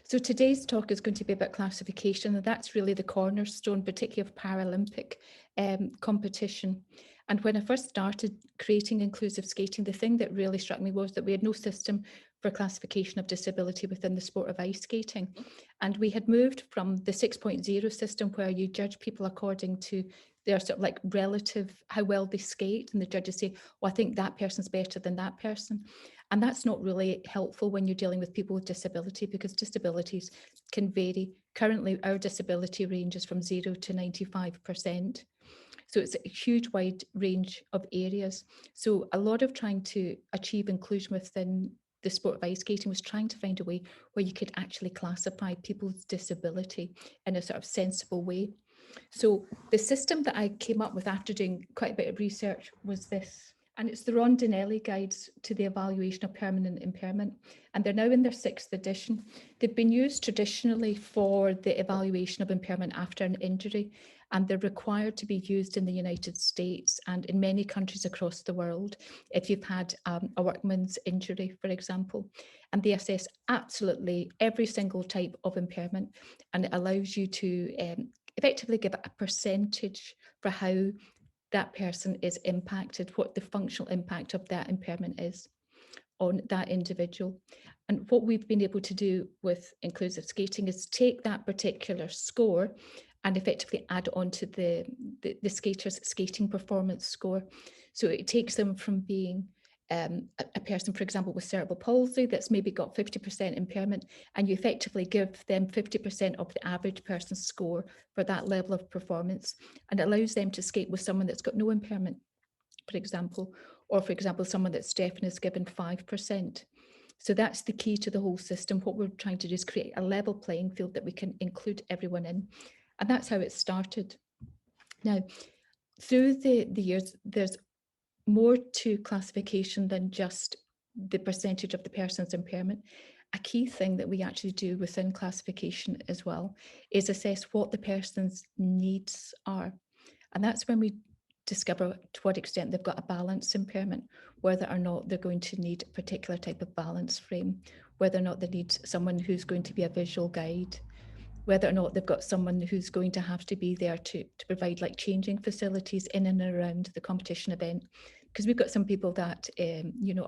So today's talk is going to be about classification, and that's really the cornerstone, particularly of Paralympic competition. And when I first started creating inclusive skating, the thing that really struck me was that we had no system for classification of disability within the sport of ice skating. And we had moved from the 6.0 system, where you judge people according to their sort of like relative, how well they skate, and the judges say, well, I think that person's better than that person. And that's not really helpful when you're dealing with people with disability, because disabilities can vary. Currently, our disability ranges from 0 to 95%. So it's a huge wide range of areas. So a lot of trying to achieve inclusion within the sport of ice skating was trying to find a way where you could actually classify people's disability in a sort of sensible way. So the system that I came up with after doing quite a bit of research was this. And it's the Rondinelli Guides to the Evaluation of Permanent Impairment. And they're now in their 6th edition. They've been used traditionally for the evaluation of impairment after an injury, and they're required to be used in the United States and in many countries across the world if you've had a workman's injury, for example. And they assess absolutely every single type of impairment, and it allows you to effectively give a percentage for how that person is impacted, what the functional impact of that impairment is on that individual. And what we've been able to do with inclusive skating is take that particular score and effectively add on to the skater's skating performance score. So it takes them from being a person, for example, with cerebral palsy that's maybe got 50% impairment, and you effectively give them 50% of the average person's score for that level of performance, and it allows them to skate with someone that's got no impairment, for example, or for example, someone that's deaf and is given 5%. So that's the key to the whole system. What we're trying to do is create a level playing field that we can include everyone in. And that's how it started. Now, through the years, there's more to classification than just the percentage of the person's impairment. A key thing that we actually do within classification as well is assess what the person's needs are. And that's when we discover to what extent they've got a balance impairment, whether or not they're going to need a particular type of balance frame, whether or not they need someone who's going to be a visual guide, whether or not they've got someone who's going to have to be there to provide like changing facilities in and around the competition event. Because we've got some people that,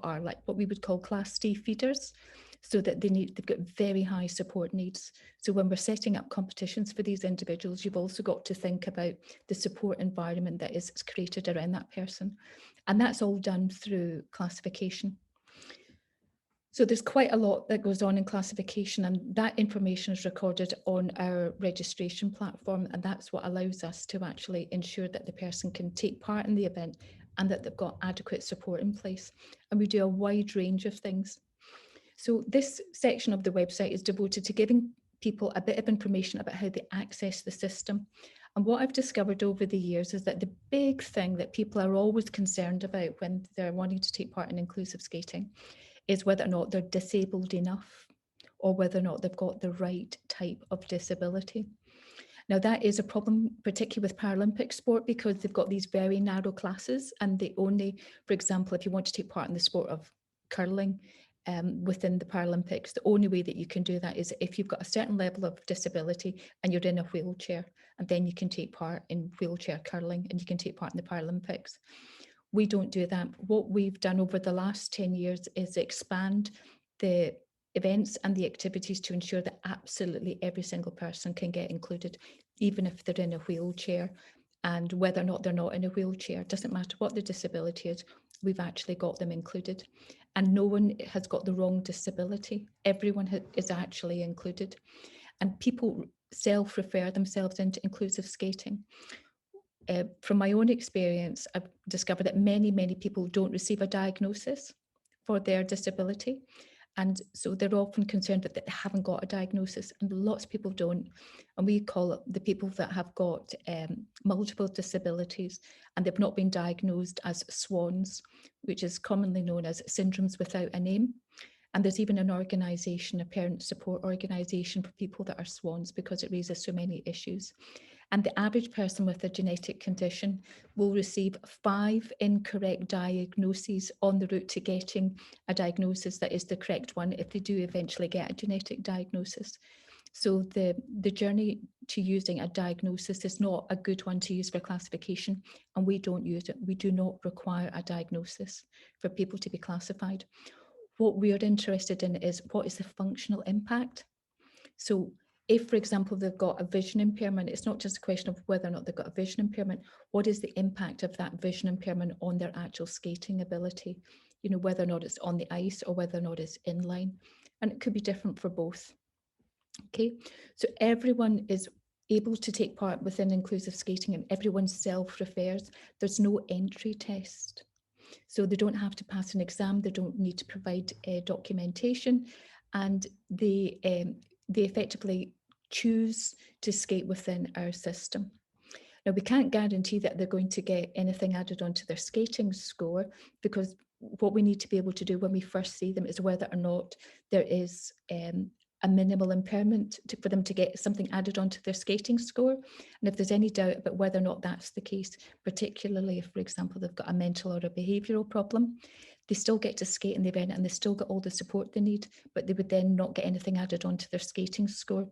are like what we would call Class D feeders, so that they've got very high support needs. So when we're setting up competitions for these individuals, you've also got to think about the support environment that is created around that person. And that's all done through classification. So there's quite a lot that goes on in classification, and that information is recorded on our registration platform, and that's what allows us to actually ensure that the person can take part in the event and that they've got adequate support in place. And we do a wide range of things. So this section of the website is devoted to giving people a bit of information about how they access the system. And what I've discovered over the years is that the big thing that people are always concerned about when they're wanting to take part in inclusive skating is whether or not they're disabled enough, or whether or not they've got the right type of disability. Now, that is a problem, particularly with Paralympic sport, because they've got these very narrow classes, and they only, for example, if you want to take part in the sport of curling within the Paralympics, the only way that you can do that is if you've got a certain level of disability and you're in a wheelchair, and then you can take part in wheelchair curling and you can take part in the Paralympics. We don't do that. What we've done over the last 10 years is expand the events and the activities to ensure that absolutely every single person can get included, even if they're in a wheelchair. And whether or not they're not in a wheelchair, doesn't matter what their disability is, we've actually got them included. And no one has got the wrong disability. Everyone is actually included. And people self-refer themselves into inclusive skating. From my own experience, I've discovered that many people don't receive a diagnosis for their disability. And so they're often concerned that they haven't got a diagnosis, and lots of people don't. And we call it the people that have got multiple disabilities and they've not been diagnosed as SWANs, which is commonly known as syndromes without a name. And there's even an organisation, a parent support organisation for people that are SWANs, because it raises so many issues. And the average person with a genetic condition will receive 5 incorrect diagnoses on the route to getting a diagnosis that is the correct one if they do eventually get a genetic diagnosis. So the journey to using a diagnosis is not a good one to use for classification, and we don't use it. We do not require a diagnosis for people to be classified. What we are interested in is what is the functional impact. So if, for example, they've got a vision impairment, it's not just a question of whether or not they've got a vision impairment, what is the impact of that vision impairment on their actual skating ability? You know, whether or not it's on the ice or whether or not it's inline. And it could be different for both. Okay, so everyone is able to take part within inclusive skating and everyone self-refers. There's no entry test. So they don't have to pass an exam, they don't need to provide documentation, and they effectively choose to skate within our system. Now, we can't guarantee that they're going to get anything added onto their skating score, because what we need to be able to do when we first see them is whether or not there is a minimal impairment for them to get something added onto their skating score. And if there's any doubt about whether or not that's the case, particularly if, for example, they've got a mental or a behavioural problem, they still get to skate in the event and they still get all the support they need, but they would then not get anything added onto their skating score.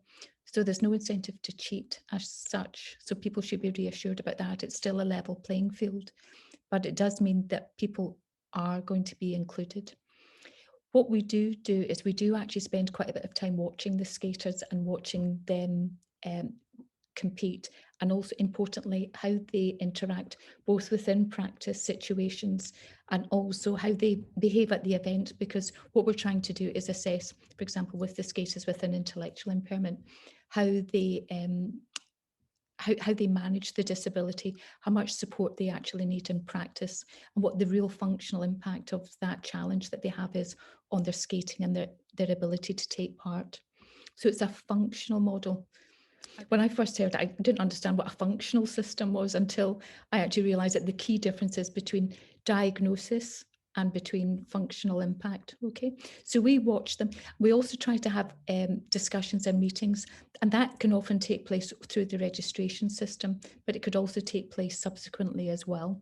So there's no incentive to cheat as such. So people should be reassured about that. It's still a level playing field, but it does mean that people are going to be included. What we do is we do actually spend quite a bit of time watching the skaters and watching them compete, and also importantly how they interact both within practice situations and also how they behave at the event, because what we're trying to do is assess, for example, with the skaters with an intellectual impairment, how they manage the disability, how much support they actually need in practice, and what the real functional impact of that challenge that they have is on their skating and their ability to take part. So it's a functional model. When I first heard it, I didn't understand what a functional system was until I actually realised that the key differences between diagnosis and between functional impact. Okay, so we watch them. We also try to have discussions and meetings, and that can often take place through the registration system, but it could also take place subsequently as well.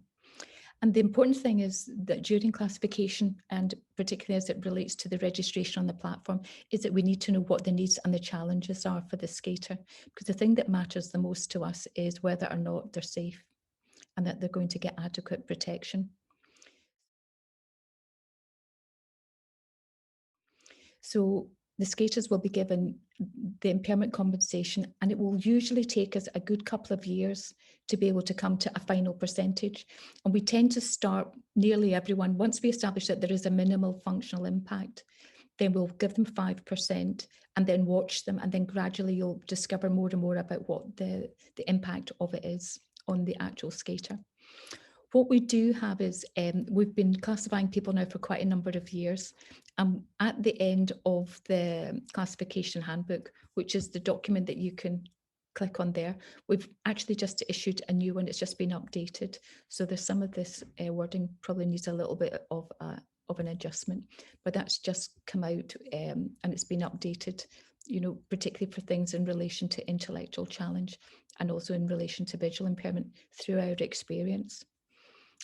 And the important thing is that during classification, and particularly as it relates to the registration on the platform, is that we need to know what the needs and the challenges are for the skater, because the thing that matters the most to us is whether or not they're safe and that they're going to get adequate protection. So the skaters will be given the impairment compensation, and it will usually take us a good couple of years to be able to come to a final percentage. And we tend to start nearly everyone, once we establish that there is a minimal functional impact, then we'll give them 5% and then watch them, and then gradually you'll discover more and more about what the impact of it is on the actual skater. What we do have is we've been classifying people now for quite a number of years. At the end of the classification handbook, which is the document that you can click on there, we've actually just issued a new one. It's just been updated. So there's some of this wording probably needs a little bit of an adjustment, but that's just come out and it's been updated, you know, particularly for things in relation to intellectual challenge and also in relation to visual impairment through our experience.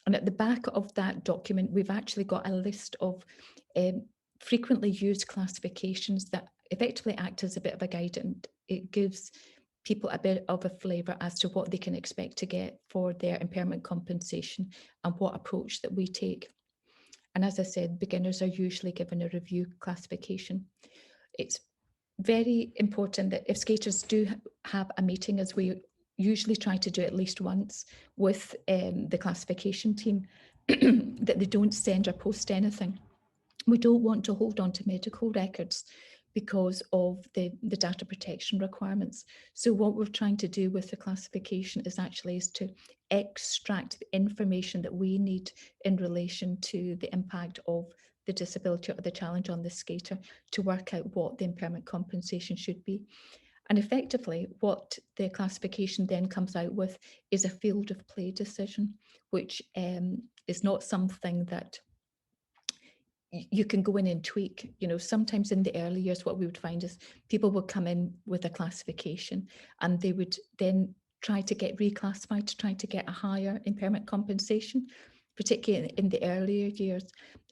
And at the back of that document, we've actually got a list of frequently used classifications that effectively act as a bit of a guide, and it gives people a bit of a flavour as to what they can expect to get for their impairment compensation and what approach that we take. And as I said, beginners are usually given a review classification. It's very important that if skaters do have a meeting, as we usually try to do at least once with the classification team, that they don't send or post anything. We don't want to hold on to medical records because of the data protection requirements. So what we're trying to do with the classification is to extract the information that we need in relation to the impact of the disability or the challenge on the skater to work out what the impairment compensation should be. And effectively, what the classification then comes out with is a field of play decision, which is not something that you can go in and tweak. You know, sometimes in the early years, what we would find is people would come in with a classification and they would then try to get reclassified, to try to get a higher impairment compensation, particularly in the earlier years.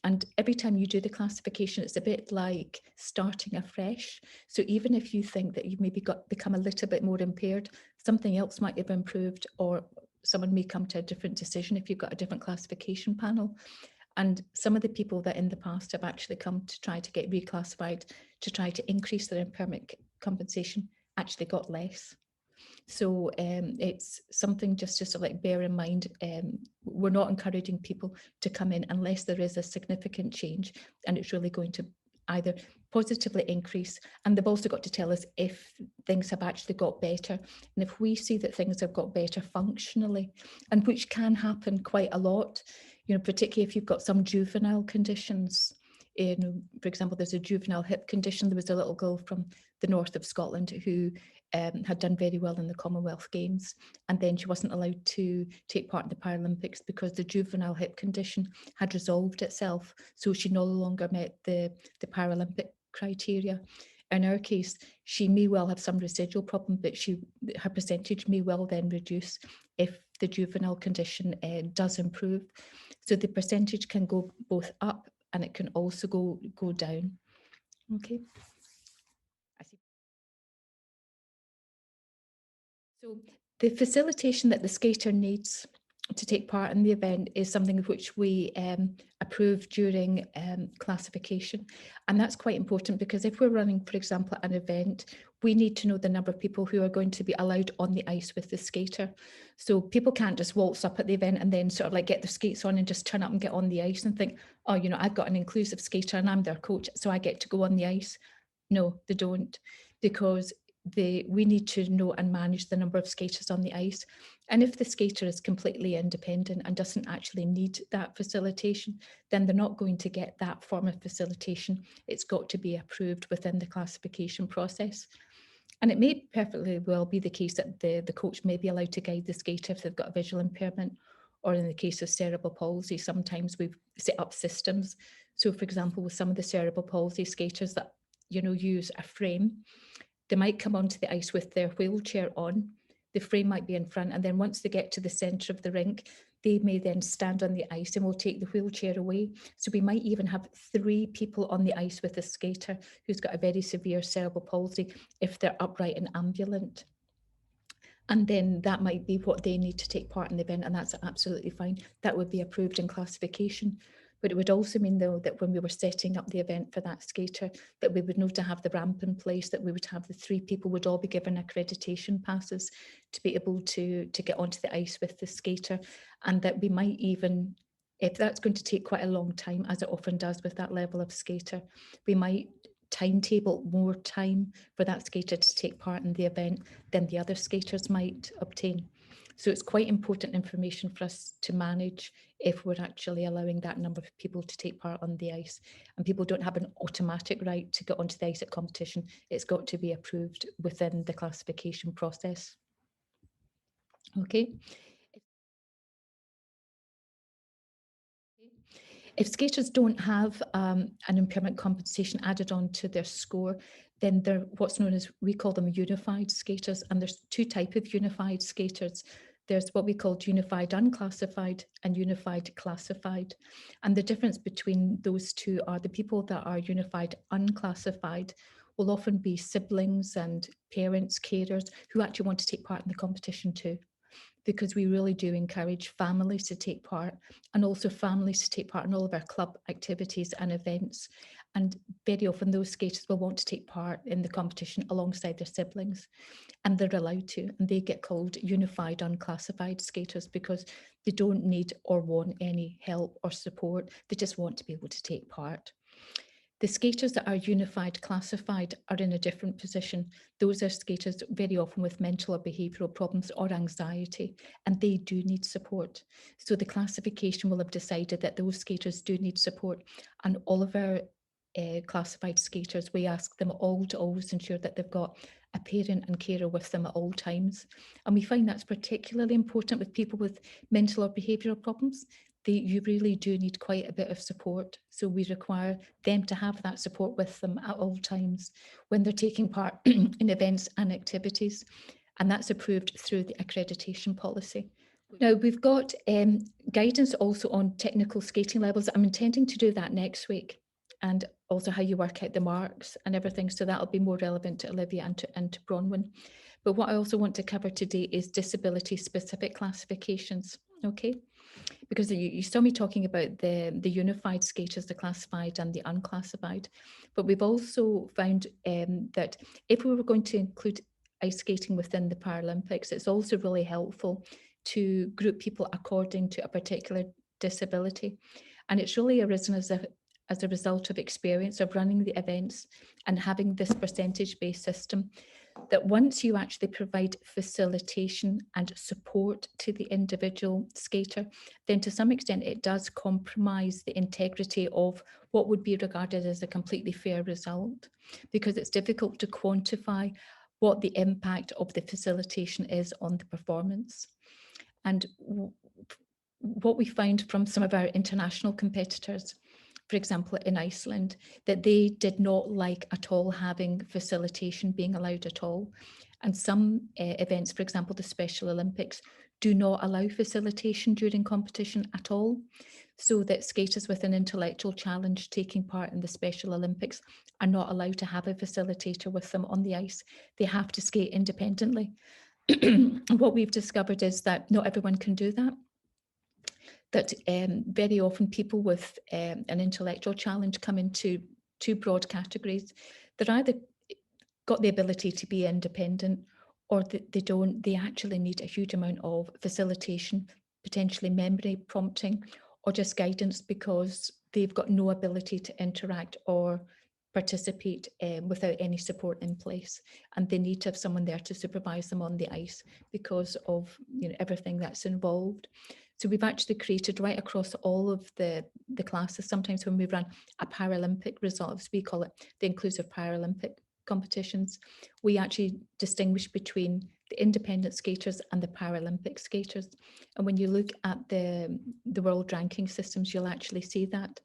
And every time you do the classification, it's a bit like starting afresh. So even if you think that you've maybe become a little bit more impaired, something else might have improved, or someone may come to a different decision if you've got a different classification panel. And some of the people that in the past have actually come to try to get reclassified to try to increase their impairment compensation actually got less. So it's something just to sort of like bear in mind. We're not encouraging people to come in unless there is a significant change and it's really going to either positively increase, and they've also got to tell us if things have actually got better. And if we see that things have got better functionally, and which can happen quite a lot, you know, particularly if you've got some juvenile conditions. You know, for example, there's a juvenile hip condition. There was a little girl from the north of Scotland who had done very well in the Commonwealth Games, and then she wasn't allowed to take part in the Paralympics because the juvenile hip condition had resolved itself, so she no longer met the Paralympic criteria. In our case, she may well have some residual problem, but her percentage may well then reduce if the juvenile condition does improve. So the percentage can go both up and it can also go down. Okay. So the facilitation that the skater needs to take part in the event is something which we approve during classification. And that's quite important because if we're running, for example, an event, we need to know the number of people who are going to be allowed on the ice with the skater. So people can't just waltz up at the event and then sort of like get their skates on and just turn up and get on the ice and think, oh, you know, I've got an inclusive skater and I'm their coach, so I get to go on the ice. No, they don't, because we need to know and manage the number of skaters on the ice. And if the skater is completely independent and doesn't actually need that facilitation, then they're not going to get that form of facilitation. It's got to be approved within the classification process. And it may perfectly well be the case that the coach may be allowed to guide the skater if they've got a visual impairment, or in the case of cerebral palsy, sometimes we've set up systems. So for example, with some of the cerebral palsy skaters that, you know, use a frame, they might come onto the ice with their wheelchair on. The frame might be in front, and then once they get to the centre of the rink, they may then stand on the ice and we'll take the wheelchair away. So we might even have 3 people on the ice with a skater who's got a very severe cerebral palsy if they're upright and ambulant. And then that might be what they need to take part in the event, and that's absolutely fine. That would be approved in classification. But it would also mean, though, that when we were setting up the event for that skater, that we would know to have the ramp in place, that we would have the 3 people would all be given accreditation passes to be able to get onto the ice with the skater, and that we might even, if that's going to take quite a long time, as it often does with that level of skater, we might timetable more time for that skater to take part in the event than the other skaters might obtain. So it's quite important information for us to manage if we're actually allowing that number of people to take part on the ice. And people don't have an automatic right to get onto the ice at competition. It's got to be approved within the classification process. Okay. If skaters don't have an impairment compensation added on to their score, then they're what's known as, we call them unified skaters. And there's 2 types of unified skaters. There's what we call unified unclassified and unified classified. And the difference between those 2 are the people that are unified unclassified will often be siblings and parents, carers, who actually want to take part in the competition too, because we really do encourage families to take part, and also families to take part in all of our club activities and events. And very often those skaters will want to take part in the competition alongside their siblings, and they're allowed to, and they get called unified unclassified skaters because they don't need or want any help or support. They just want to be able to take part. The skaters that are unified classified are in a different position. Those are skaters very often with mental or behavioural problems or anxiety, and they do need support. So the classification will have decided that those skaters do need support, and all of our classified skaters, we ask them all to always ensure that they've got a parent and carer with them at all times. And we find that's particularly important with people with mental or behavioural problems. You really do need quite a bit of support. So we require them to have that support with them at all times when they're taking part in events and activities. and that's approved through the accreditation policy. Now, we've got guidance also on technical skating levels. I'm intending to do that next week, and also how you work out the marks and everything. So that'll be more relevant to Olivia and to Bronwyn. But what I also want to cover today is disability-specific classifications, okay? Because you saw me talking about the unified skaters, the classified and the unclassified. But we've also found that if we were going to include ice skating within the Paralympics, it's also really helpful to group people according to a particular disability. And it's really arisen as a result of experience of running the events and having this percentage-based system, that once you actually provide facilitation and support to the individual skater, then to some extent it does compromise the integrity of what would be regarded as a completely fair result, because it's difficult to quantify what the impact of the facilitation is on the performance. And what we found from some of our international competitors, for example, in Iceland, that they did not like at all having facilitation being allowed at all. And some events, for example, the Special Olympics, do not allow facilitation during competition at all. So that skaters with an intellectual challenge taking part in the Special Olympics are not allowed to have a facilitator with them on the ice. They have to skate independently. What we've discovered is that not everyone can do that. That very often people with an intellectual challenge come into two broad categories. They're either got the ability to be independent, or they don't. They actually need a huge amount of facilitation, potentially memory prompting, or just guidance because they've got no ability to interact or participate without any support in place, and they need to have someone there to supervise them on the ice because of everything that's involved. So we've actually created right across all of the classes. Sometimes when we run a Paralympic result, as we call it, the inclusive Paralympic competitions, we actually distinguish between the independent skaters and the Paralympic skaters. And when you look at the world ranking systems, you'll actually see that.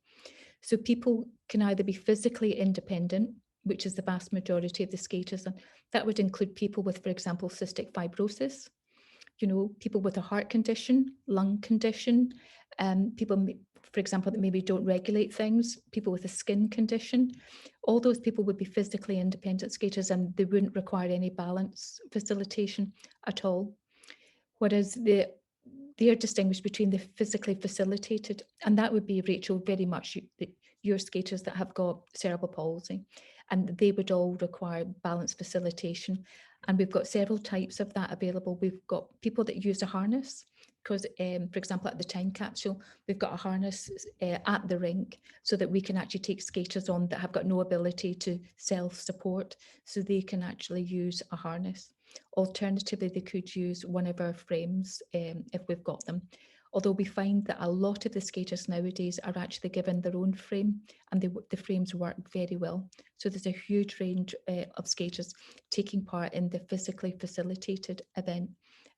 So people can either be physically independent, which is the vast majority of the skaters, and that would include people with, for example, cystic fibrosis, people with a heart condition, lung condition, people, for example, that maybe don't regulate things, people with a skin condition. All those people would be physically independent skaters and they wouldn't require any balance facilitation at all. Whereas they are distinguished between the physically facilitated, and that would be, Rachel, very much your skaters that have got cerebral palsy, and they would all require balance facilitation. And we've got several types of that available. We've got people that use a harness, because, for example, at the time capsule, we've got a harness at the rink so that we can actually take skaters on that have got no ability to self-support, so they can actually use a harness. Alternatively, they could use one of our frames if we've got them. Although we find that a lot of the skaters nowadays are actually given their own frame, and the frames work very well. So there's a huge range of skaters taking part in the physically facilitated event,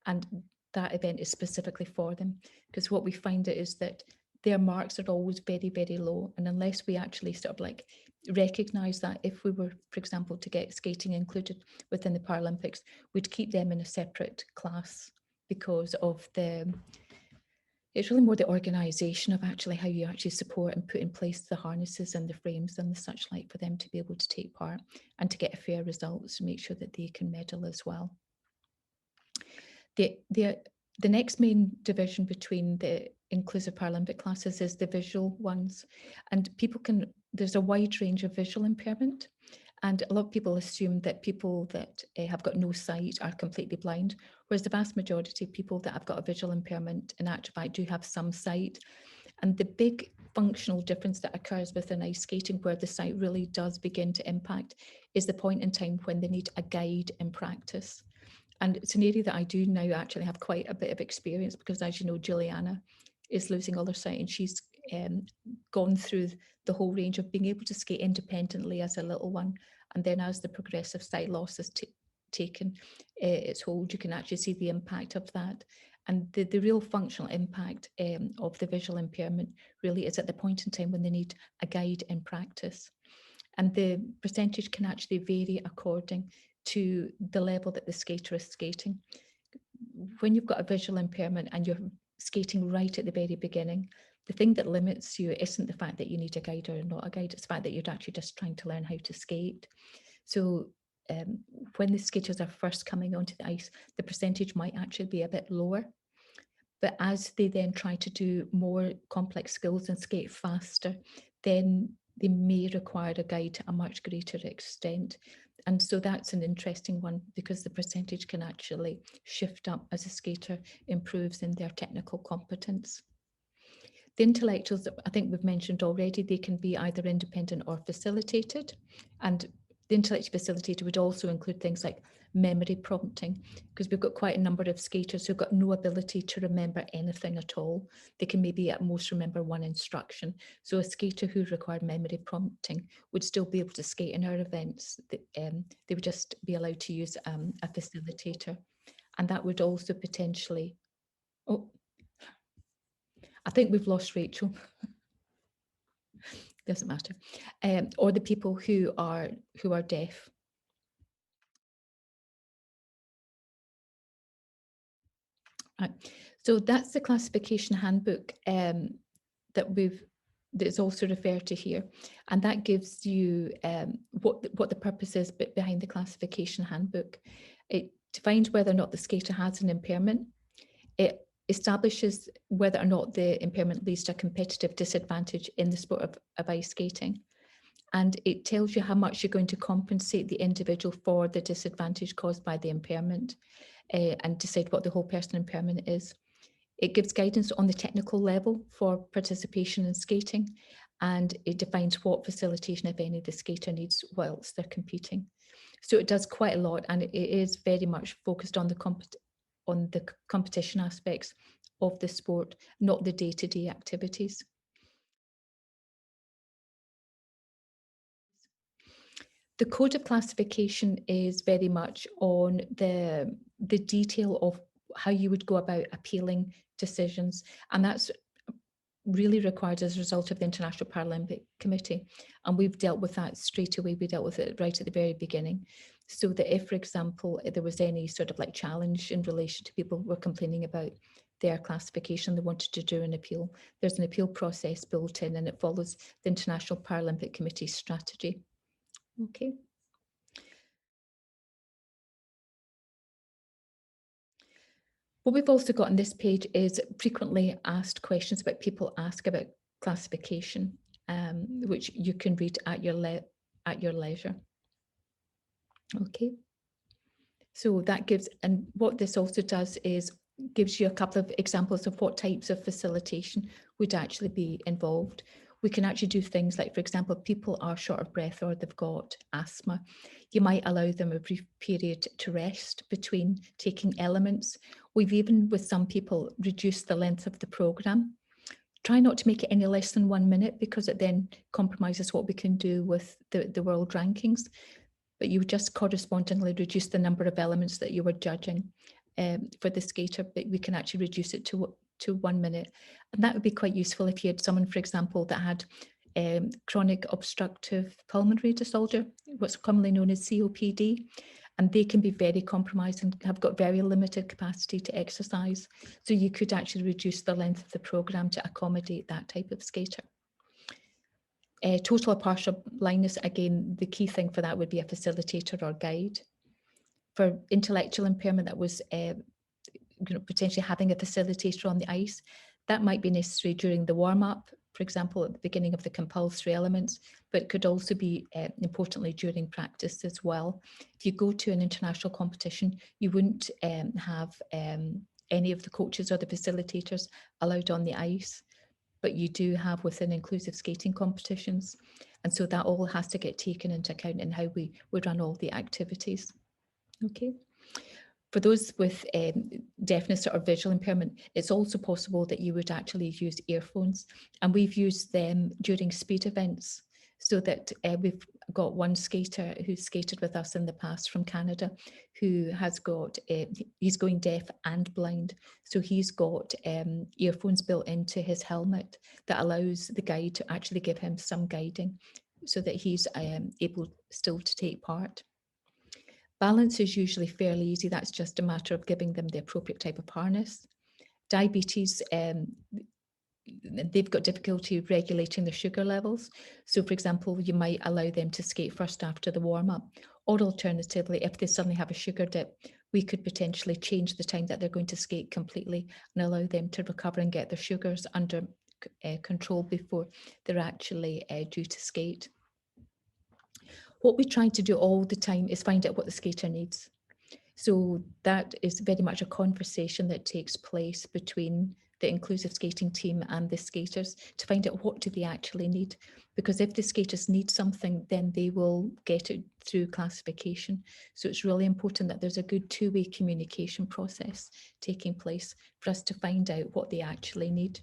and that event is specifically for them, because what we find is that their marks are always very, very low. And unless we actually sort of recognise that, if we were, for example, to get skating included within the Paralympics, we'd keep them in a separate class, because of it's really more the organisation of actually how you actually support and put in place the harnesses and the frames and the such like for them to be able to take part and to get a fair result, to make sure that they can medal as well. The next main division between the inclusive Paralympic classes is the visual ones, and there's a wide range of visual impairment, and a lot of people assume that people that have got no sight are completely blind, whereas the vast majority of people that have got a visual impairment in actual fact do have some sight. And the big functional difference that occurs within ice skating, where the sight really does begin to impact, is the point in time when they need a guide in practice. And it's an area that I do now actually have quite a bit of experience, because, as you know, Juliana is losing all her sight, and she's gone through the whole range of being able to skate independently as a little one. And then as the progressive sight loss has taken its hold, you can actually see the impact of that. And the real functional impact of the visual impairment really is at the point in time when they need a guide in practice. And the percentage can actually vary according to the level that the skater is skating. When you've got a visual impairment and you're skating right at the very beginning, the thing that limits you isn't the fact that you need a guide or not a guide, it's the fact that you're actually just trying to learn how to skate. So when the skaters are first coming onto the ice, the percentage might actually be a bit lower. But as they then try to do more complex skills and skate faster, then they may require a guide to a much greater extent. And so that's an interesting one, because the percentage can actually shift up as a skater improves in their technical competence. The intellectuals, I think we've mentioned already, they can be either independent or facilitated. And the intellectual facilitator would also include things like memory prompting, because we've got quite a number of skaters who've got no ability to remember anything at all. They can maybe at most remember one instruction. So a skater who required memory prompting would still be able to skate in our events. They would just be allowed to use a facilitator. And that would also potentially, oh, I think we've lost Rachel. Doesn't matter. Or the people who are deaf. Right. So that's the classification handbook that's also referred to here, and that gives you what the purpose is behind the classification handbook. It defines whether or not the skater has an impairment. It establishes whether or not the impairment leads to a competitive disadvantage in the sport of ice skating. And it tells you how much you're going to compensate the individual for the disadvantage caused by the impairment, and decide what the whole person impairment is. It gives guidance on the technical level for participation in skating, and it defines what facilitation, if any, the skater needs whilst they're competing. So it does quite a lot, and it is very much focused on the competition aspects of the sport, not the day-to-day activities. The code of classification is very much on the detail of how you would go about appealing decisions, and that's really required as a result of the International Paralympic Committee. And we've dealt with that straight away. We dealt with it right at the very beginning. So that if, for example, there was any sort of like challenge in relation to people who were complaining about their classification, they wanted to do an appeal, there's an appeal process built in, and it follows the International Paralympic Committee's strategy. Okay. What we've also got on this page is frequently asked questions about people ask about classification, which you can read at your leisure. Okay. So that gives, and what this also does is gives you a couple of examples of what types of facilitation would actually be involved. We can actually do things like, for example, people are short of breath or they've got asthma. You might allow them a brief period to rest between taking elements. We've even, with some people, reduced the length of the programme. Try not to make it any less than 1 minute, because it then compromises what we can do with the world rankings. But you would just correspondingly reduce the number of elements that you were judging for the skater, but we can actually reduce it to 1 minute. And that would be quite useful if you had someone, for example, that had chronic obstructive pulmonary disorder, what's commonly known as COPD, and they can be very compromised and have got very limited capacity to exercise. So you could actually reduce the length of the programme to accommodate that type of skater. Total or partial blindness, again, the key thing for that would be a facilitator or guide. For intellectual impairment, that was potentially having a facilitator on the ice. That might be necessary during the warm-up, for example, at the beginning of the compulsory elements, but it could also be importantly during practice as well. If you go to an international competition, you wouldn't have any of the coaches or the facilitators allowed on the ice, but you do have within inclusive skating competitions. And so that all has to get taken into account in how we run all the activities. Okay. For those with deafness or visual impairment, it's also possible that you would actually use earphones. And we've used them during speed events, so that we've got one skater who's skated with us in the past from Canada, who has got, he's going deaf and blind. So he's got earphones built into his helmet that allows the guide to actually give him some guiding, so that he's able still to take part. Balance is usually fairly easy. That's just a matter of giving them the appropriate type of harness. Diabetes, they've got difficulty regulating their sugar levels. So, for example, you might allow them to skate first after the warm-up. Or alternatively, if they suddenly have a sugar dip, we could potentially change the time that they're going to skate completely and allow them to recover and get their sugars under control before they're actually due to skate. What we try to do all the time is find out what the skater needs. So that is very much a conversation that takes place between the inclusive skating team and the skaters to find out what do they actually need. Because if the skaters need something, then they will get it through classification. So it's really important that there's a good two-way communication process taking place for us to find out what they actually need.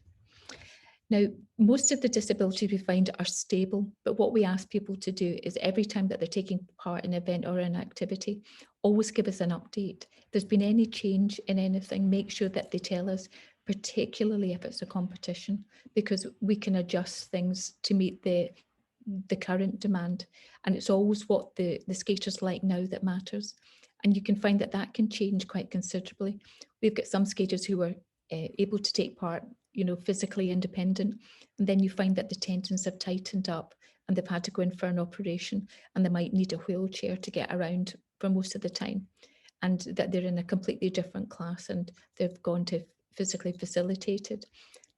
Now, most of the disabilities we find are stable, but what we ask people to do is every time that they're taking part in an event or an activity, always give us an update. If there's been any change in anything, make sure that they tell us, particularly if it's a competition, because we can adjust things to meet the current demand. And it's always what the skaters like now that matters. And you can find that that can change quite considerably. We've got some skaters who are able to take part, physically independent. And then you find that the tendons have tightened up and they've had to go in for an operation and they might need a wheelchair to get around for most of the time. And that they're in a completely different class and they've gone to physically facilitated.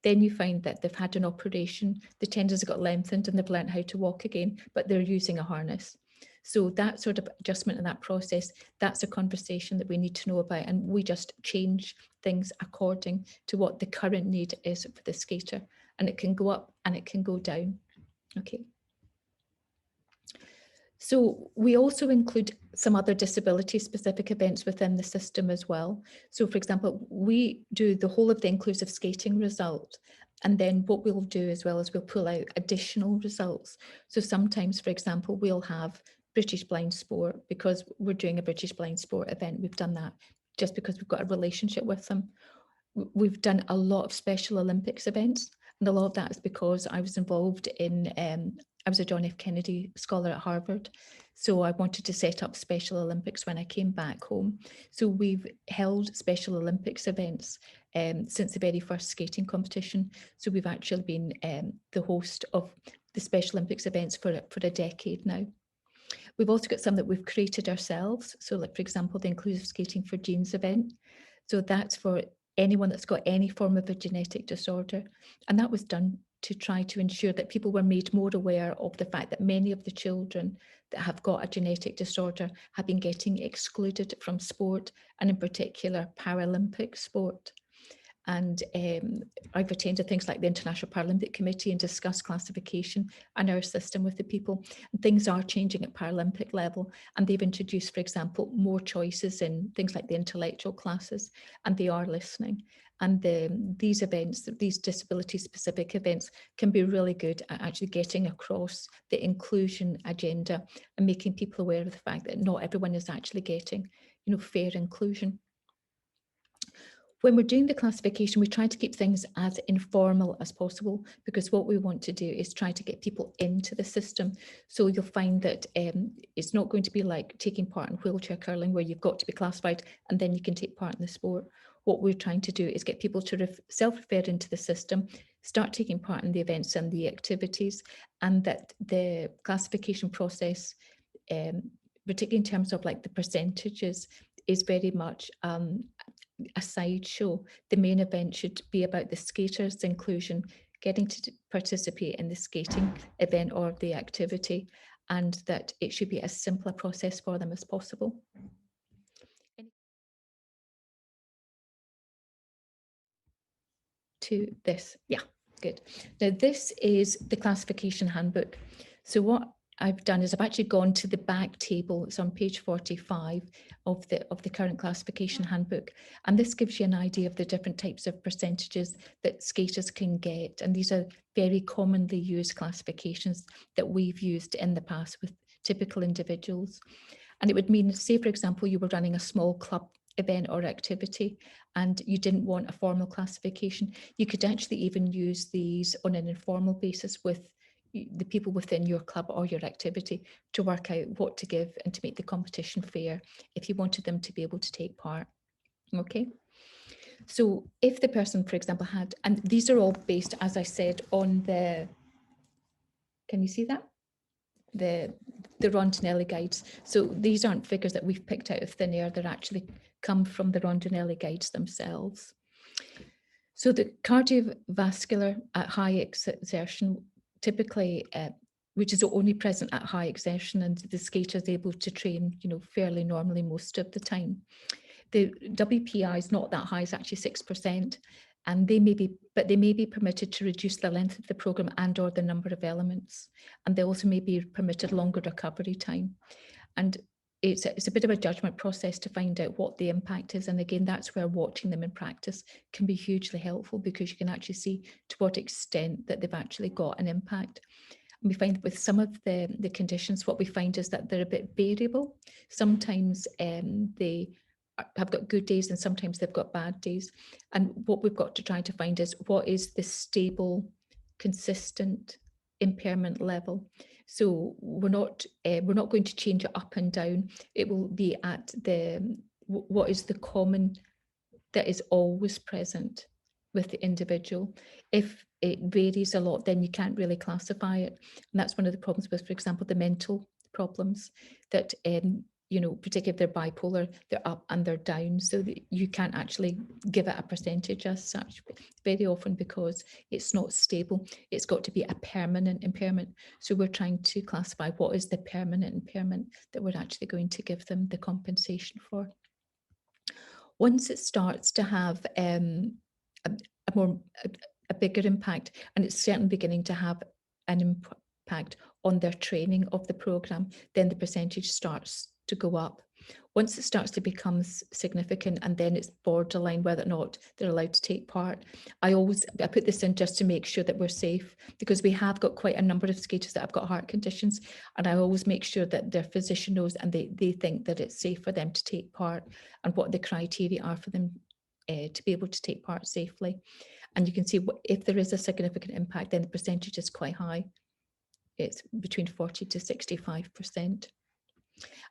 Then you find that they've had an operation, the tendons have got lengthened and they've learned how to walk again, but they're using a harness. So that sort of adjustment in that process, that's a conversation that we need to know about. And we just change things according to what the current need is for the skater. And it can go up and it can go down. Okay. So we also include some other disability-specific events within the system as well. So for example, we do the whole of the inclusive skating result. And then what we'll do as well is we'll pull out additional results. So sometimes, for example, we'll have British Blind Sport because we're doing a British Blind Sport event. We've done that just because we've got a relationship with them. We've done a lot of Special Olympics events. And a lot of that is because I was involved in, I was a John F. Kennedy scholar at Harvard. So I wanted to set up Special Olympics when I came back home. So we've held Special Olympics events since the very first skating competition. So we've actually been the host of the Special Olympics events for a decade now. We've also got some that we've created ourselves. So like, for example, the Inclusive Skating for Genes event. So that's for anyone that's got any form of a genetic disorder. And that was done to try to ensure that people were made more aware of the fact that many of the children that have got a genetic disorder have been getting excluded from sport, and in particular Paralympic sport. And I've attended things like the International Paralympic Committee and discussed classification and our system with the people. And things are changing at Paralympic level, and they've introduced, for example, more choices in things like the intellectual classes, and they are listening. And these events, these disability-specific events, can be really good at actually getting across the inclusion agenda and making people aware of the fact that not everyone is actually getting, fair inclusion. When we're doing the classification, we try to keep things as informal as possible, because what we want to do is try to get people into the system. So you'll find that it's not going to be like taking part in wheelchair curling where you've got to be classified and then you can take part in the sport. What we're trying to do is get people to self-refer into the system, start taking part in the events and the activities, and that the classification process, particularly in terms of like the percentages, is very much a sideshow. The main event should be about the skaters' inclusion, getting to participate in the skating event or the activity, and that it should be as simple a process for them as possible. To this, yeah, good. Now this is the classification handbook. So what I've done is I've actually gone to the back table. It's on page 45 of the current classification handbook. And this gives you an idea of the different types of percentages that skaters can get. And these are very commonly used classifications that we've used in the past with typical individuals. And it would mean, say, for example, you were running a small club event or activity and you didn't want a formal classification, you could actually even use these on an informal basis with the people within your club or your activity to work out what to give and to make the competition fair if you wanted them to be able to take part. Okay. So if the person, for example, had, and these are all based, as I said, on the, can you see that? The Rondinelli guides. So these aren't figures that we've picked out of thin air, they're actually come from the Rondinelli guides themselves. So the cardiovascular at high exertion, typically, which is only present at high exertion, and the skater is able to train, fairly normally most of the time. The WPI is not that high, it's actually 6%, and they may be permitted to reduce the length of the program and or the number of elements, and they also may be permitted longer recovery time. And it's a bit of a judgment process to find out what the impact is. And again, that's where watching them in practice can be hugely helpful, because you can actually see to what extent that they've actually got an impact. And we find with some of the conditions, what we find is that they're a bit variable. Sometimes they have got good days and sometimes they've got bad days. And what we've got to try to find is what is the stable, consistent impairment level. So we're not going to change it up and down. It will be at what is the common that is always present with the individual. If it varies a lot, then you can't really classify it. And that's one of the problems with, for example, the mental problems, that particularly if they're bipolar, they're up and they're down, so that you can't actually give it a percentage as such, very often, because it's not stable. It's got to be a permanent impairment. So we're trying to classify what is the permanent impairment that we're actually going to give them the compensation for. Once it starts to have a bigger impact, and it's certainly beginning to have an impact on their training of the program, then the percentage starts to go up. Once it starts to become significant, and then it's borderline whether or not they're allowed to take part, I put this in just to make sure that we're safe, because we have got quite a number of skaters that have got heart conditions, and I always make sure that their physician knows and they think that it's safe for them to take part, and what the criteria are for them to be able to take part safely. And you can see if there is a significant impact, then the percentage is quite high. It's between 40 to 65%.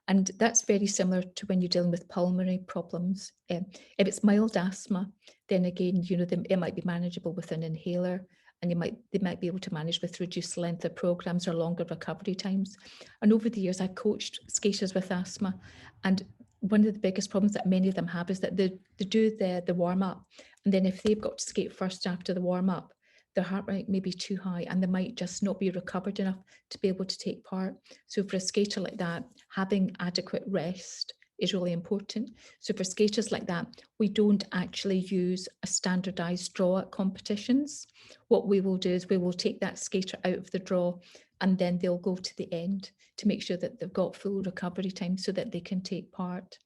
And that's very similar to when you're dealing with pulmonary problems. If it's mild asthma, then again, it might be manageable with an inhaler, and they might be able to manage with reduced length of programs or longer recovery times. And over the years, I've coached skaters with asthma, and one of the biggest problems that many of them have is that they do the warm up, and then if they've got to skate first after the warm up, their heart rate may be too high and they might just not be recovered enough to be able to take part. So for a skater like that, having adequate rest is really important. So for skaters like that, we don't actually use a standardized draw at competitions. What we will do is we will take that skater out of the draw, and then they'll go to the end to make sure that they've got full recovery time so that they can take part.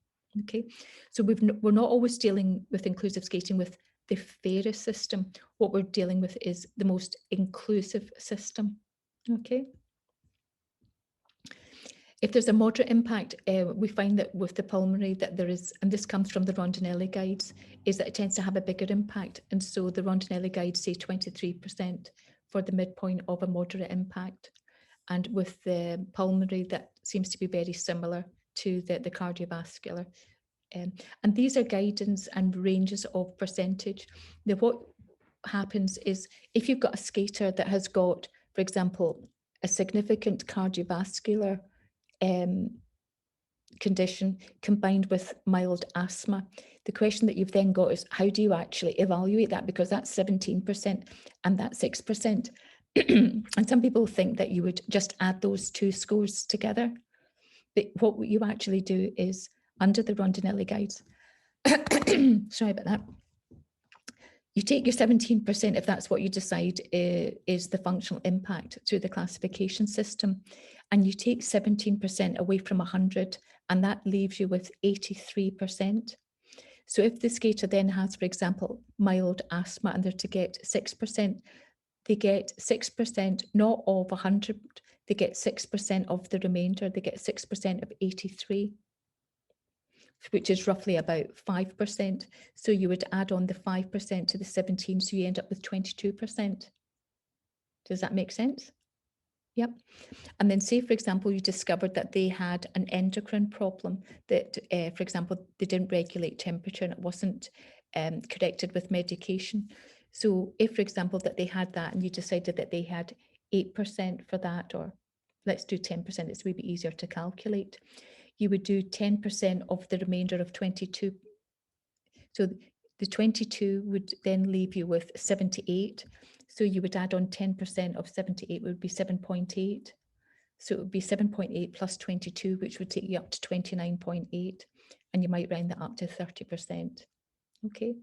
Okay, so we're not always dealing with inclusive skating with the fairest system. What we're dealing with is the most inclusive system. Okay. If there's a moderate impact, we find that with the pulmonary that there is, and this comes from the Rondinelli guides, is that it tends to have a bigger impact. And so the Rondinelli guides say 23% for the midpoint of a moderate impact. And with the pulmonary, that seems to be very similar to the cardiovascular. And these are guidance and ranges of percentage. Now, what happens is if you've got a skater that has got, for example, a significant cardiovascular condition combined with mild asthma, the question that you've then got is how do you actually evaluate that? Because that's 17% and that's 6%. And some people think that you would just add those two scores together. But what you actually do is, under the Rondinelli guides, sorry about that, you take your 17%, if that's what you decide is the functional impact through the classification system, and you take 17% away from 100, and that leaves you with 83%. So if the skater then has, for example, mild asthma, and they're to get 6%, they get 6% not of 100, they get 6% of the remainder, they get 6% of 83. Which is roughly about 5%. So you would add on the 5% to the 17, so you end up with 22%. Does that make sense? Yep. And then say, for example, you discovered that they had an endocrine problem, that, for example, they didn't regulate temperature and it wasn't corrected with medication. So if, for example, that they had that and you decided that they had 8% for that, or let's do 10%, it's a wee bit easier to calculate. You would do 10% of the remainder of 22. So the 22 would then leave you with 78. So you would add on 10% of 78 would be 7.8. So it would be 7.8 plus 22, which would take you up to 29.8, and you might round that up to 30%. Okay.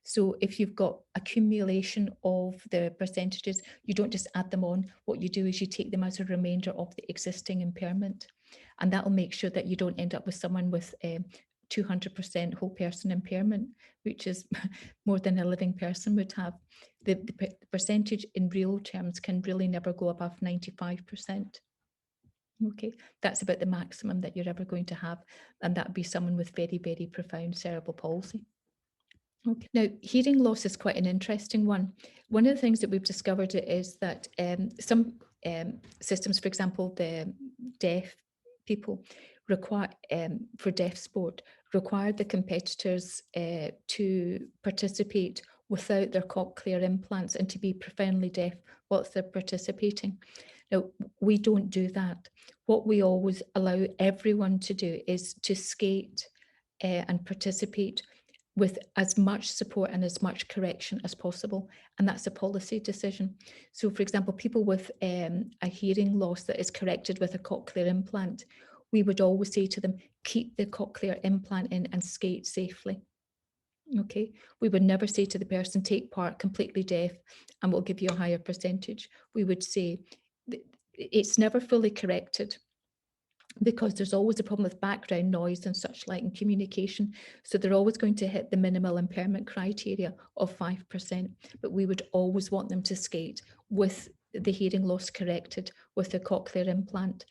So if you've got accumulation of the percentages, you don't just add them on. What you do is you take them as a remainder of the existing impairment. And that will make sure that you don't end up with someone with 200% whole person impairment, which is more than a living person would have. The percentage in real terms can really never go above 95%. Okay, that's about the maximum that you're ever going to have. And that would be someone with very, very profound cerebral palsy. Okay. Now, hearing loss is quite an interesting one. One of the things that we've discovered is that some systems, for example, the deaf people require, for deaf sport, require the competitors to participate without their cochlear implants and to be profoundly deaf whilst they're participating. Now, we don't do that. What we always allow everyone to do is to skate and participate with as much support and as much correction as possible. And that's a policy decision. So, for example, people with a hearing loss that is corrected with a cochlear implant, we would always say to them, keep the cochlear implant in and skate safely. Okay, we would never say to the person, take part completely deaf and we'll give you a higher percentage. We would say, it's never fully corrected, because there's always a problem with background noise and such like in communication. So they're always going to hit the minimal impairment criteria of 5%, but we would always want them to skate with the hearing loss corrected with a cochlear implant.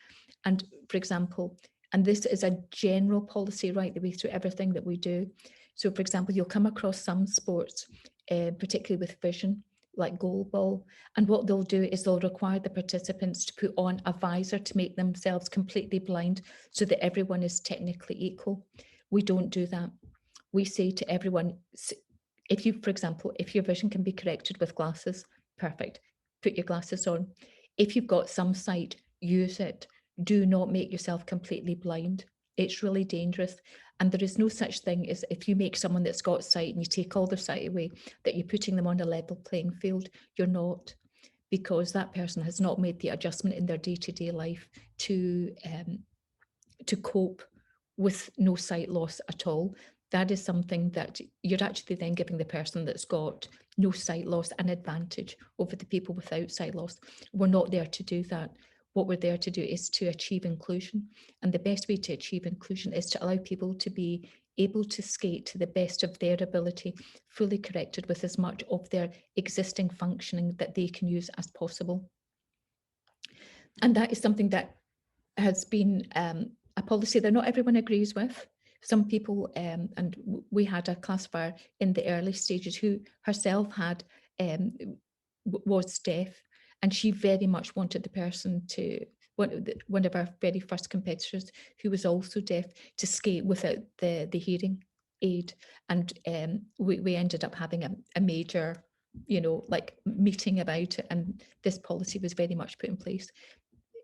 And for example, and this is a general policy right the way through everything that we do. So for example, you'll come across some sports, particularly with vision, like goalball, and what they'll do is they'll require the participants to put on a visor to make themselves completely blind so that everyone is technically equal. We don't do that. We say to everyone, if you, for example, if your vision can be corrected with glasses, perfect, put your glasses on. If you've got some sight, use it. Do not make yourself completely blind. It's really dangerous. And there is no such thing as, if you make someone that's got sight and you take all their sight away, that you're putting them on a level playing field. You're not, because that person has not made the adjustment in their day-to-day life to cope with no sight loss at all. That is something that you're actually then giving the person that's got no sight loss an advantage over the people without sight loss. We're not there to do that. What we're there to do is to achieve inclusion. And the best way to achieve inclusion is to allow people to be able to skate to the best of their ability, fully corrected with as much of their existing functioning that they can use as possible. And that is something that has been a policy that not everyone agrees with. Some people, and we had a classifier in the early stages who herself had was deaf, and she very much wanted the person to, one of our very first competitors who was also deaf, to skate without the hearing aid. And we ended up having a major, like meeting about it, and this policy was very much put in place.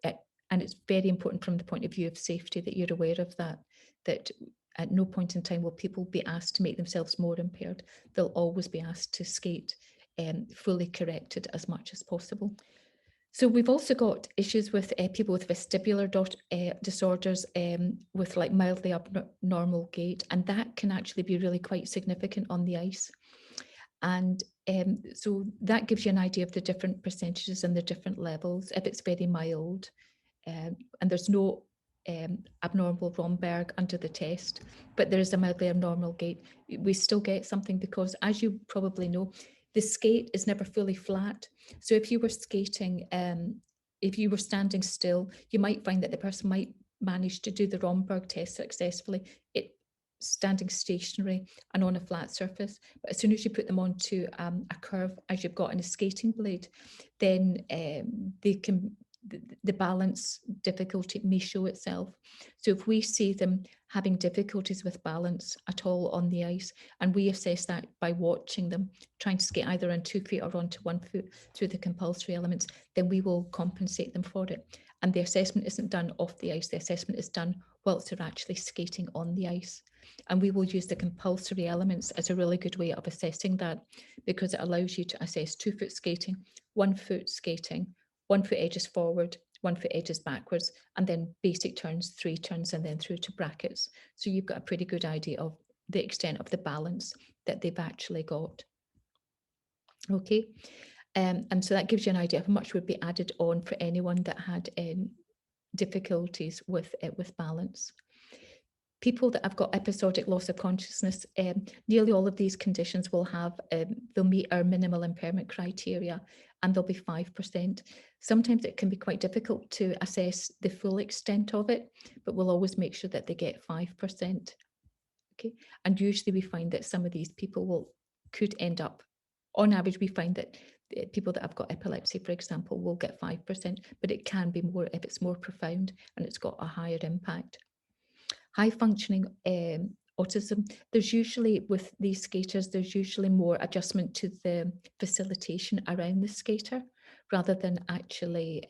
And it's very important from the point of view of safety that you're aware of that at no point in time will people be asked to make themselves more impaired. They'll always be asked to skate fully corrected as much as possible. So we've also got issues with people with vestibular disorders with like mildly abnormal gait, and that can actually be really quite significant on the ice. And so that gives you an idea of the different percentages and the different levels. If it's very mild, and there's no abnormal Romberg under the test, but there is a mildly abnormal gait, we still get something, because as you probably know, the skate is never fully flat. So if you were skating, if you were standing still, you might find that the person might manage to do the Romberg test successfully, standing stationary and on a flat surface. But as soon as you put them onto a curve, as you've got in a skating blade, then the balance difficulty may show itself. So if we see them having difficulties with balance at all on the ice, and we assess that by watching them trying to skate either on 2 feet or onto 1 foot through the compulsory elements, then we will compensate them for it. And the assessment isn't done off the ice, the assessment is done whilst they're actually skating on the ice. And we will use the compulsory elements as a really good way of assessing that, because it allows you to assess 2 foot skating, 1 foot skating, 1 foot edges forward, 1 foot edges backwards, and then basic turns, 3 turns, and then through to brackets. So you've got a pretty good idea of the extent of the balance that they've actually got. Okay, and so that gives you an idea of how much would be added on for anyone that had difficulties with balance. People that have got episodic loss of consciousness, nearly all of these conditions will have, they'll meet our minimal impairment criteria, and they'll be 5%. Sometimes it can be quite difficult to assess the full extent of it, but we'll always make sure that they get 5%. Okay, and usually we find that some of these people could end up, on average, we find that people that have got epilepsy, for example, will get 5%, but it can be more if it's more profound and it's got a higher impact. High functioning autism, there's usually, with these skaters, there's usually more adjustment to the facilitation around the skater rather than actually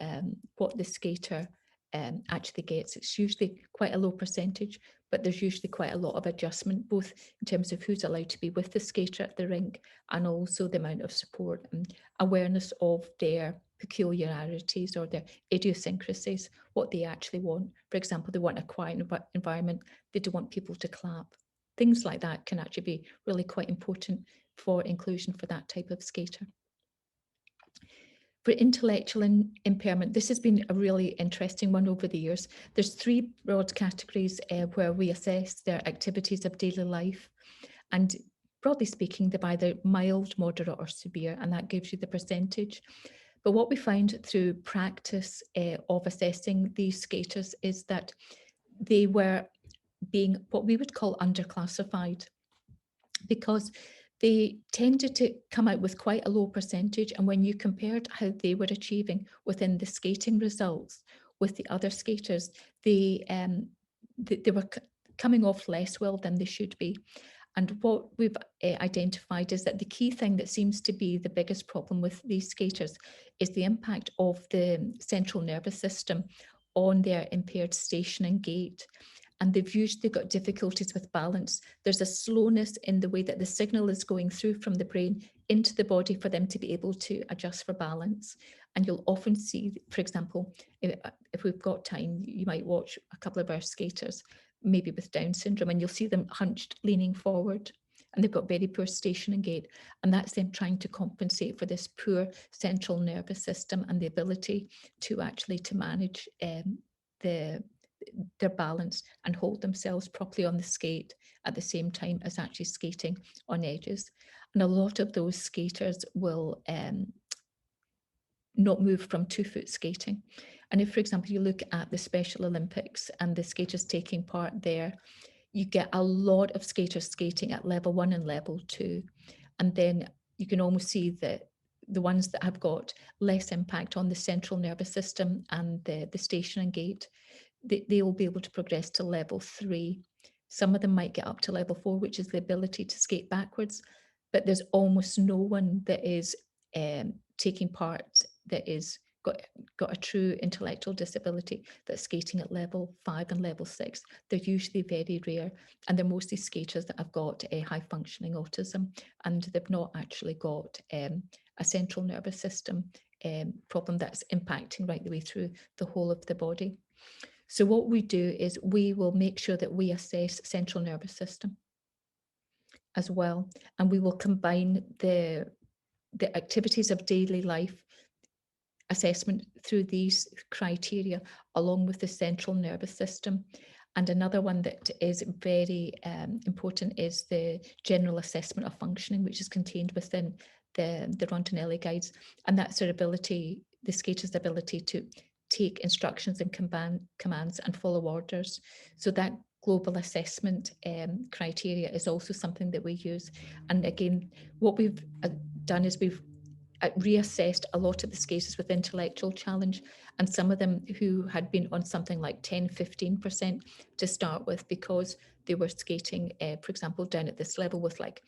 what the skater actually gets. It's usually quite a low percentage, but there's usually quite a lot of adjustment, both in terms of who's allowed to be with the skater at the rink and also the amount of support and awareness of their peculiarities or their idiosyncrasies, what they actually want. For example, they want a quiet environment, they don't want people to clap. Things like that can actually be really quite important for inclusion for that type of skater. For intellectual impairment, this has been a really interesting one over the years. There's 3 broad categories where we assess their activities of daily life. And broadly speaking, they're either mild, moderate or severe, and that gives you the percentage. But what we found through practice of assessing these skaters is that they were being what we would call underclassified, because they tended to come out with quite a low percentage. And when you compared how they were achieving within the skating results with the other skaters, they were coming off less well than they should be. And what we've identified is that the key thing that seems to be the biggest problem with these skaters is the impact of the central nervous system on their impaired station and gait. And they've usually got difficulties with balance. There's a slowness in the way that the signal is going through from the brain into the body for them to be able to adjust for balance. And you'll often see, for example, if we've got time, you might watch a couple of our skaters, maybe with Down syndrome, and you'll see them hunched, leaning forward, and they've got very poor station and gait. And that's them trying to compensate for this poor central nervous system and the ability to actually to manage their balance and hold themselves properly on the skate at the same time as actually skating on edges. And a lot of those skaters will not move from 2 foot skating. And if, for example, you look at the Special Olympics and the skaters taking part there, you get a lot of skaters skating at level 1 and level 2. And then you can almost see that the ones that have got less impact on the central nervous system and the station and gait, they will be able to progress to level 3. Some of them might get up to level 4, which is the ability to skate backwards, but there's almost no one that is taking part that is got a true intellectual disability that's skating at level 5 and level 6. They're usually very rare, and they're mostly skaters that have got a high functioning autism, and they've not actually got a central nervous system problem that's impacting right the way through the whole of the body. So what we do is we will make sure that we assess central nervous system as well, and we will combine the activities of daily life assessment through these criteria along with the central nervous system. And another one that is very important is the general assessment of functioning, which is contained within the Rondinelli guides, and that's their ability, the skater's ability to take instructions and commands and follow orders. So that global assessment criteria is also something that we use. And again, what we've done is we've reassessed a lot of the skaters with intellectual challenge, and some of them who had been on something like 10-15% to start with, because they were skating, for example, down at this level with like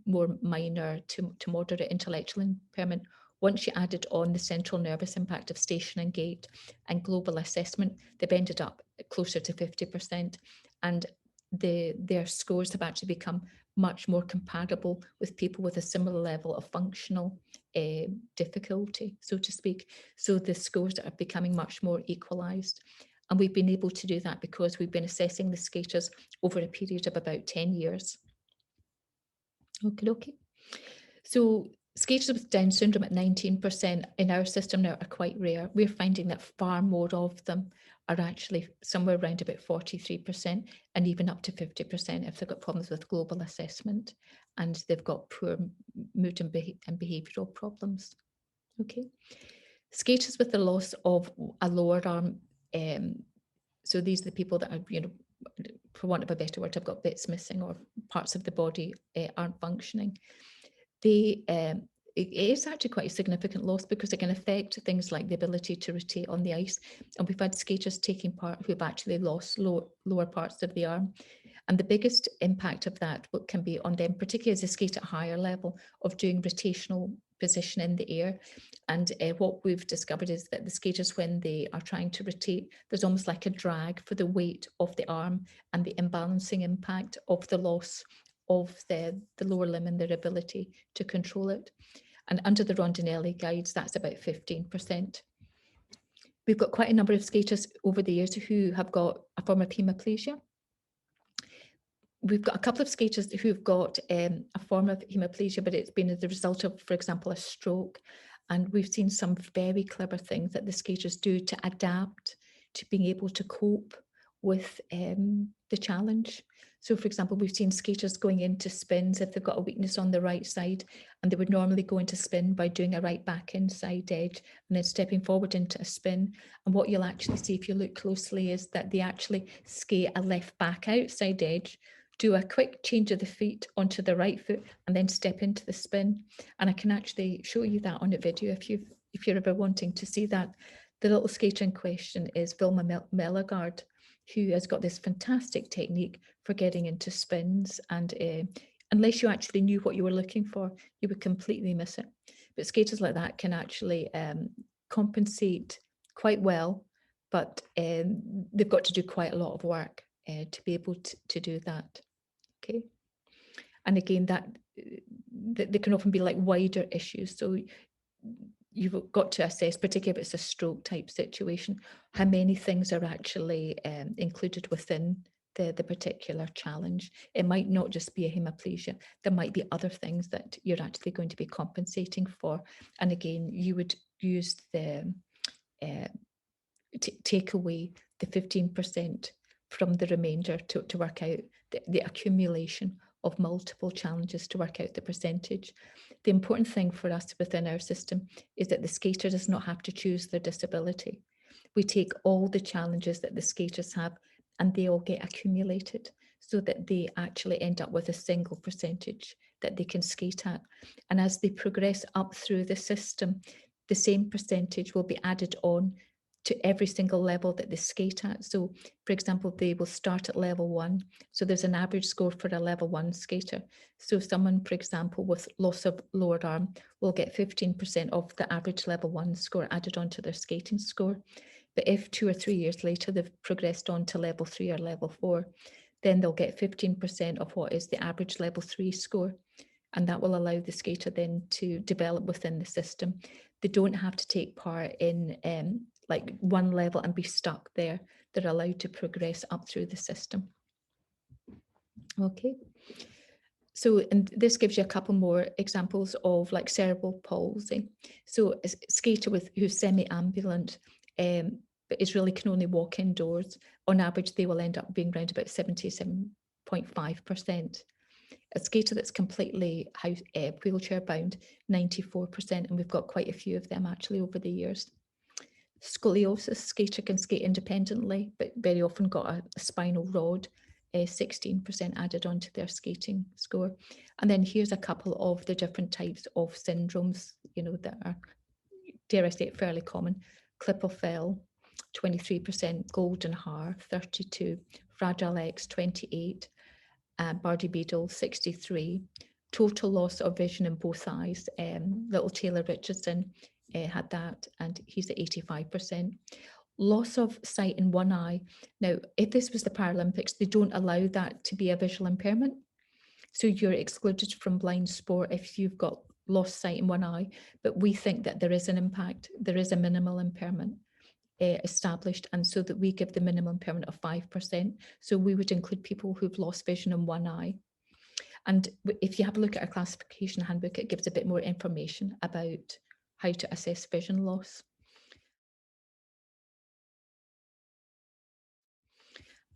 more minor to moderate intellectual impairment. Once you added on the central nervous impact of station and gait and global assessment, they've ended up closer to 50%. And their scores have actually become much more compatible with people with a similar level of functional difficulty, so to speak. So the scores are becoming much more equalised. And we've been able to do that because we've been assessing the skaters over a period of about 10 years. Okay. So skaters with Down syndrome at 19% in our system now are quite rare. We're finding that far more of them are actually somewhere around about 43% and even up to 50% if they've got problems with global assessment and they've got poor mood and behavioural problems. Okay. Skaters with the loss of a lower arm, so these are the people that are, for want of a better word, have got bits missing or parts of the body aren't functioning. It is actually quite a significant loss because it can affect things like the ability to rotate on the ice. And we've had skaters taking part who have actually lost lower parts of the arm. And the biggest impact of that can be on them, particularly as they skate at a higher level, of doing rotational position in the air. And what we've discovered is that the skaters, when they are trying to rotate, there's almost like a drag for the weight of the arm and the imbalancing impact of the loss of the lower limb and their ability to control it. And under the Rondinelli guides, that's about 15%. We've got quite a number of skaters over the years who have got a form of hemiplegia. We've got a couple of skaters who've got a form of hemiplegia, but it's been as a result of, for example, a stroke. And we've seen some very clever things that the skaters do to adapt to being able to cope with the challenge. So, for example, we've seen skaters going into spins if they've got a weakness on the right side, and they would normally go into spin by doing a right back inside edge and then stepping forward into a spin. And what you'll actually see if you look closely is that they actually skate a left back outside edge, do a quick change of the feet onto the right foot, and then step into the spin. And I can actually show you that on a video if you're ever wanting to see that. The little skater in question is Vilma Mellegard, who has got this fantastic technique for getting into spins. And unless you actually knew what you were looking for, you would completely miss it. But skaters like that can actually compensate quite well, but they've got to do quite a lot of work to be able to do that. Okay. And again, that there can often be like wider issues. So you've got to assess, particularly if it's a stroke type situation, how many things are actually included within the particular challenge. It might not just be a hemiplegia. There might be other things that you're actually going to be compensating for. And again, you would use the take away the 15% from the remainder to work out the accumulation of multiple challenges to work out the percentage. The important thing for us within our system is that the skater does not have to choose their disability. We take all the challenges that the skaters have and they all get accumulated so that they actually end up with a single percentage that they can skate at. And as they progress up through the system, the same percentage will be added on to every single level that they skate at. So, for example, they will start at level 1. So there's an average score for a level 1 skater. So someone, for example, with loss of lower arm will get 15% of the average level 1 score added onto their skating score. But if 2 or 3 years later they've progressed on to level 3 or level 4, then they'll get 15% of what is the average level 3 score. And that will allow the skater then to develop within the system. They don't have to take part in like one level and be stuck there. They're allowed to progress up through the system. Okay. So, and this gives you a couple more examples of like cerebral palsy. So a skater who's semi-ambulant, but is really can only walk indoors. On average, they will end up being around about 77.5%. A skater that's completely wheelchair bound, 94%, and we've got quite a few of them actually over the years. Scoliosis, skater can skate independently, but very often got a spinal rod, 16% added onto their skating score. And then here's a couple of the different types of syndromes that are, dare I say it, fairly common. Clipperfell, 23%, Golden Haar, 32, Fragile X, 28, Bardi Beetle, 63, total loss of vision in both eyes. Little Taylor Richardson had that, and he's at 85%. Loss of sight in one eye. Now, if this was the Paralympics, they don't allow that to be a visual impairment. So you're excluded from blind sport if you've got lost sight in one eye. But we think that there is an impact, there is a minimal impairment established, and so that we give the minimum impairment of 5%. So we would include people who've lost vision in one eye. And if you have a look at our classification handbook, it gives a bit more information about how to assess vision loss.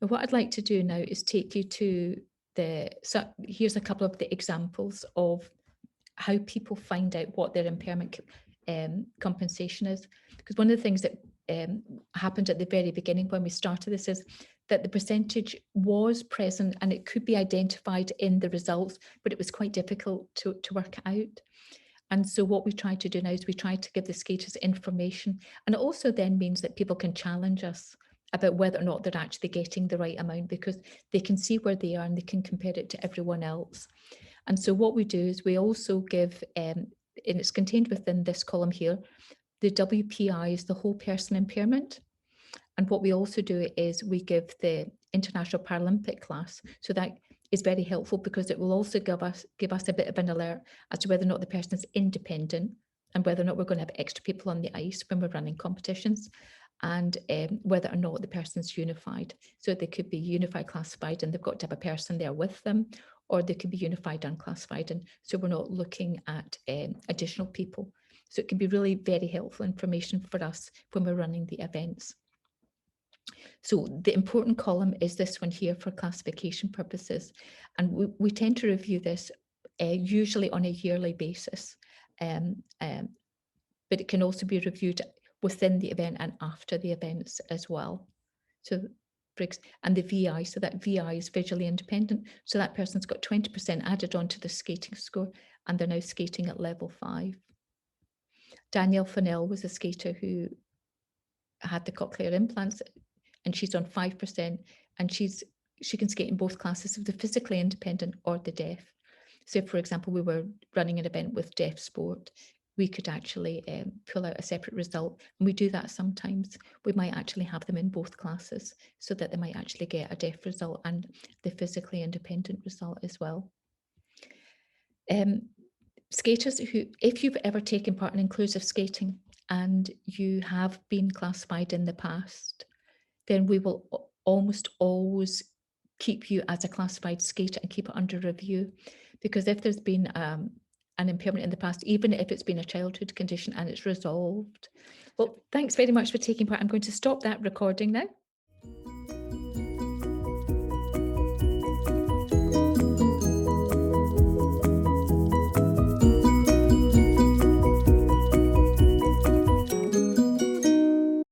Now, what I'd like to do now is take you to so here's a couple of the examples of how people find out what their impairment compensation is. Because one of the things that happened at the very beginning when we started this is that the percentage was present and it could be identified in the results, but it was quite difficult to work out. And so what we try to do now is we try to give the skaters information, and it also then means that people can challenge us about whether or not they're actually getting the right amount, because they can see where they are and they can compare it to everyone else. And so what we do is we also give, and it's contained within this column here, the WPI is the whole person impairment. And what we also do is we give the International Paralympic class. So that is very helpful because it will also give us a bit of an alert as to whether or not the person is independent and whether or not we're going to have extra people on the ice when we're running competitions, and whether or not the person's unified. So they could be unified classified and they've got to have a person there with them, or they could be unified unclassified. And so we're not looking at additional people. So it can be really very helpful information for us when we're running the events. So the important column is this one here for classification purposes. And we tend to review this usually on a yearly basis, but it can also be reviewed within the event and after the events as well. So Briggs and the VI, so that VI is visually independent. So that person's got 20% added onto the skating score, and they're now skating at level 5. Danielle Fennell was a skater who had the cochlear implants, and she's on 5%, and she can skate in both classes of the physically independent or the deaf. So if, for example, we were running an event with deaf sport, we could actually pull out a separate result. And we do that sometimes. We might actually have them in both classes so that they might actually get a deaf result and the physically independent result as well. Skaters who, if you've ever taken part in inclusive skating and you have been classified in the past, then we will almost always keep you as a classified skater and keep it under review. Because if there's been an impairment in the past, even if it's been a childhood condition and it's resolved. Well, thanks very much for taking part. I'm going to stop that recording now.